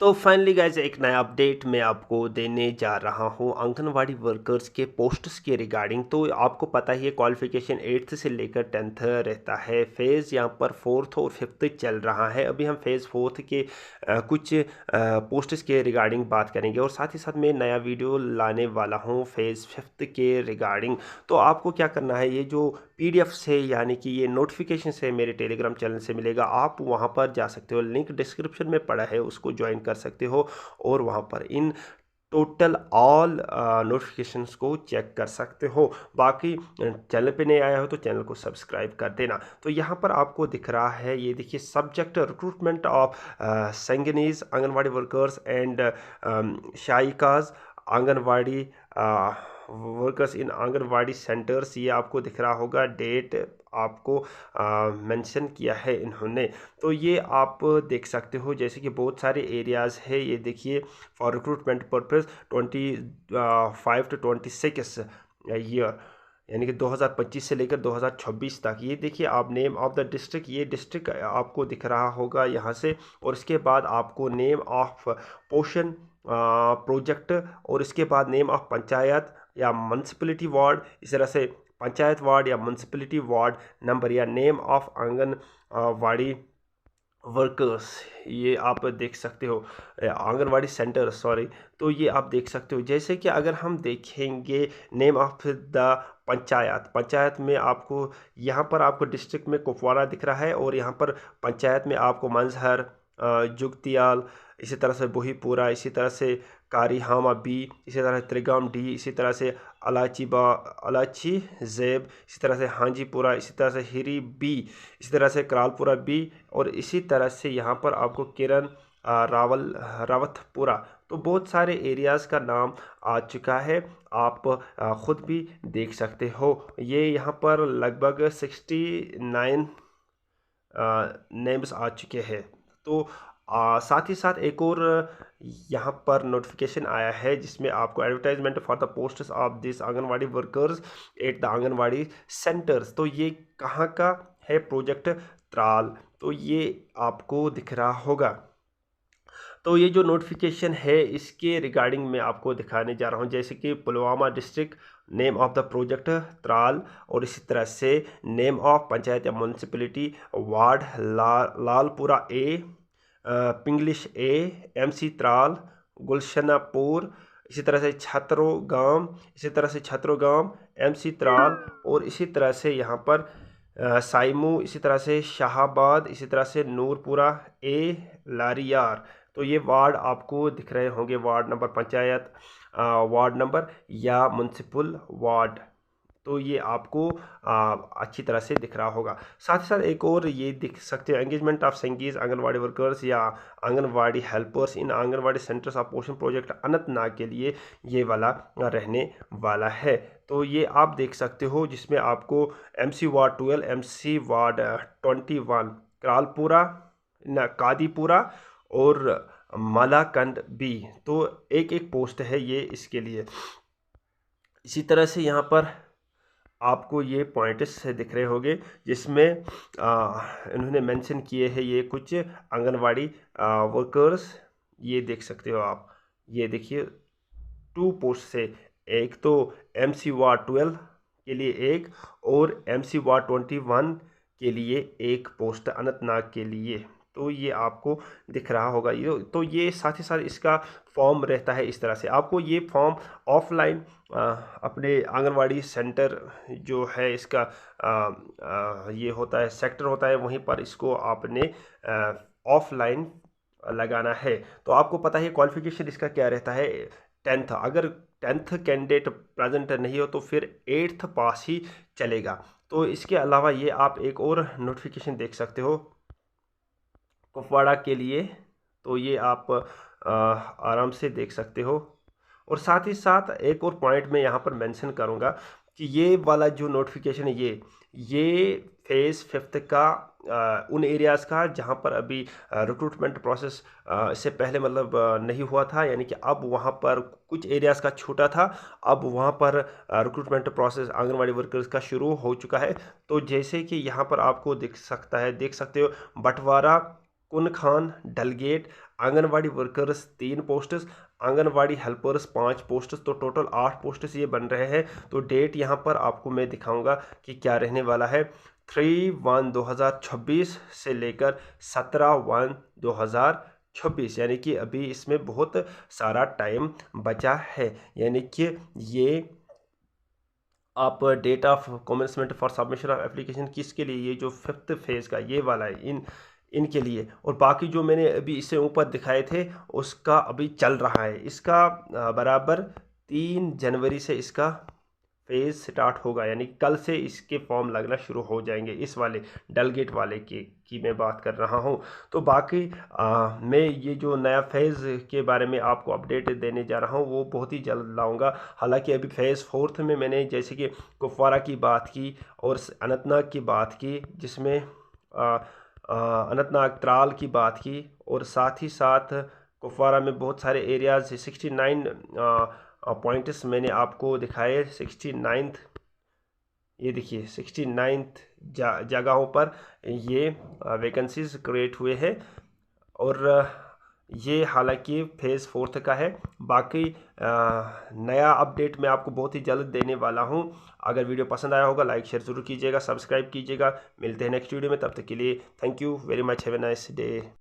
तो finally guys एक नया अपडेट मैं आपको देने जा रहा हूं आंगनवाड़ी वर्कर्स के पोस्ट्स के रिगार्डिंग। तो आपको पता ही है क्वालिफिकेशन 8th से लेकर 10th रहता है। फेज़ यहां पर 4th और 5th चल रहा है। अभी हम फेज़ 4th के कुछ पोस्ट्स के रिगार्डिंग बात करेंगे और साथ ही साथ मैं नया वीडियो लाने वाला हूं फेज़ 5th के रिगार्डिंग। तो आपको क्या करना है, ये जो पीडीएफ से यानी कि ये नोटिफिकेशन से मेरे टेलीग्राम चैनल से मिलेगा, आप वहां पर जा सकते हो, लिंक डिस्क्रिप्शन में पड़ा है, उसको ज्वाइन कर सकते हो और वहां पर इन टोटल ऑल नोटिफिकेशंस को चेक कर सकते हो। बाकी चैनल पे नए आया हो तो चैनल को सब्सक्राइब कर देना। तो यहाँ पर आपको दिख रहा है, ये देखिए, सब्जेक्ट रिक्रूटमेंट ऑफ संगनीज आंगनवाड़ी वर्कर्स एंड शाइकाज Anganwadi workers in Anganwadi centres, ये आपको दिख रहा होगा। डेट आपको मेंशन किया है इन्होंने। तो ये आप देख सकते हो, जैसे कि बहुत सारे एरियाज़ है। ये देखिए, for recruitment purpose 25 to 26 year, यानी कि 2025 से लेकर 2026 तक। ये देखिए आप, नेम ऑफ द डिस्ट्रिक्ट, ये डिस्ट्रिक्ट आपको दिख रहा होगा यहाँ से। और इसके बाद आपको नेम ऑफ पोषण प्रोजेक्ट, और इसके बाद नेम ऑफ पंचायत या म्यूनसिपलिटी वार्ड, इस तरह से पंचायत वार्ड या म्यूनसिपलिटी वार्ड नंबर, या नेम ऑफ आंगनवाड़ी वर्कर्स, ये आप देख सकते हो। Anganwadi centre, sorry. तो ये आप देख सकते हो। जैसे कि अगर हम देखेंगे name of the panchayat, panchayat में आपको यहाँ पर आपको डिस्ट्रिक्ट में कुपवाड़ा दिख रहा है, और यहाँ पर पंचायत में आपको मंजहर, जुगतियाल, इसी तरह से बोहीपुरा, इसी तरह से कारीहामा बी, इसी तरह से त्रिगाम डी, इसी तरह से अलाची जेब, इसी तरह से हांजीपुरा, इसी तरह से हिरी बी, इसी तरह से करालपुरा बी, और इसी तरह से यहाँ पर आपको किरण रावतपुरा। तो बहुत सारे एरियाज़ का नाम आ चुका है, आप ख़ुद भी देख सकते हो। ये यहाँ पर लगभग 69 नेम्स आ चुके हैं। तो साथ ही साथ एक और यहाँ पर नोटिफिकेशन आया है, जिसमें आपको advertisement for the posts of this anganwadi workers at the anganwadi centres. तो ये कहाँ का है? प्रोजेक्ट त्राल। तो ये आपको दिख रहा होगा। तो ये जो नोटिफिकेशन है, इसके रिगार्डिंग मैं आपको दिखाने जा रहा हूँ। जैसे कि Pulwama district, name of the project Tral, और इसी तरह से नेम ऑफ पंचायत या म्यूनसिपलिटी वार्ड लालपुरा ए, पिंगलिश ए, एमसी त्राल, गुलशनापुर, इसी तरह से छत्रोगाम, इसी तरह से छत्रोगाम, एमसी त्राल, और इसी तरह से यहाँ पर साइमू, इसी तरह से शाहाबाद, इसी तरह से नूरपुरा ए, लारियार। तो ये वार्ड आपको दिख रहे होंगे, ward number, panchayat ward number या म्यूनसिपल वार्ड। तो ये आपको अच्छी तरह से दिख रहा होगा। साथ ही साथ एक और ये दिख सकते हो, एंगेजमेंट ऑफ संगीज आंगनवाड़ी वर्कर्स या anganwadi helpers in Anganwadi centres of पोषण प्रोजेक्ट अनंतनाग के लिए ये वाला रहने वाला है। तो ये आप देख सकते हो, जिसमें आपको MC ward 12, MC ward 21, Karalpura, Kadipura और मालाकंड बी। तो एक एक पोस्ट है ये इसके लिए। इसी तरह से यहाँ पर आपको ये पॉइंट्स दिख रहे होंगे, जिसमें इन्होंने मेंशन किए हैं ये कुछ आंगनवाड़ी वर्कर्स। ये देख सकते हो आप, ये देखिए 2 पोस्ट से, एक तो एमसी वार्ड 12 के लिए एक, और एमसी वार्ड 21 के लिए एक पोस्ट अनंतनाग के लिए। तो ये आपको दिख रहा होगा। ये तो ये साथ ही साथ इसका फॉर्म रहता है। इस तरह से आपको ये फॉर्म ऑफलाइन अपने आंगनवाड़ी सेंटर जो है इसका ये होता है, सेक्टर होता है, वहीं पर इसको आपने ऑफलाइन लगाना है। तो आपको पता है क्वालिफिकेशन इसका क्या रहता है, 10th। अगर 10th कैंडिडेट प्रेजेंट नहीं हो तो फिर 8th पास ही चलेगा। तो इसके अलावा ये आप एक और नोटिफिकेशन देख सकते हो कुपवाड़ा के लिए। तो ये आप आराम से देख सकते हो। और साथ ही साथ एक और पॉइंट मैं यहाँ पर मेंशन करूँगा कि ये वाला जो नोटिफिकेशन है, ये फेज़ 5th का उन एरियाज़ का जहाँ पर अभी रिक्रूटमेंट प्रोसेस इससे पहले मतलब नहीं हुआ था, यानी कि अब वहाँ पर कुछ एरियाज़ का छूटा था, अब वहाँ पर रिक्रूटमेंट प्रोसेस आंगनवाड़ी वर्कर्स का शुरू हो चुका है। तो जैसे कि यहाँ पर आपको दिख सकता है, देख सकते हो, बटवारा, कुन Khan, Dalgate, anganwadi workers 3 posts, anganwadi helpers 5 posts, तो टोटल 8 पोस्ट्स ये बन रहे हैं। तो डेट यहाँ पर आपको मैं दिखाऊंगा कि क्या रहने वाला है। 3/1/2026 से लेकर 17/1/2026, यानी कि अभी इसमें बहुत सारा टाइम बचा है। यानी कि ये आप date of commencement for submission of application किसके लिए, ये जो 5th फेज़ का ये वाला है, इनके लिए। और बाकी जो मैंने अभी इससे ऊपर दिखाए थे उसका अभी चल रहा है। इसका बराबर 3 जनवरी से इसका फेज़ स्टार्ट होगा, यानी कल से इसके फॉर्म लगना शुरू हो जाएंगे। इस वाले डेलगेट वाले की मैं बात कर रहा हूं। तो बाकी मैं ये जो नया फेज़ के बारे में आपको अपडेट देने जा रहा हूं वो बहुत ही जल्द लाऊंगा। हालांकि अभी फेज़ 4th में मैंने जैसे कि कुपवारा की बात की और अनंतनाग की बात की, जिसमें अनंतनाग त्राल की बात की, और साथ ही साथ कुपवारा में बहुत सारे एरियाज 69 पॉइंट्स मैंने आपको दिखाए। 69th, ये देखिए 69th जगहों पर ये वैकेंसीज क्रिएट हुए हैं। और ये हालांकि फेज़ 4th का है। बाकी नया अपडेट मैं आपको बहुत ही जल्द देने वाला हूं। अगर वीडियो पसंद आया होगा लाइक शेयर ज़रूर कीजिएगा, सब्सक्राइब कीजिएगा। मिलते हैं नेक्स्ट वीडियो में, तब तक के लिए thank you very much, have a nice day.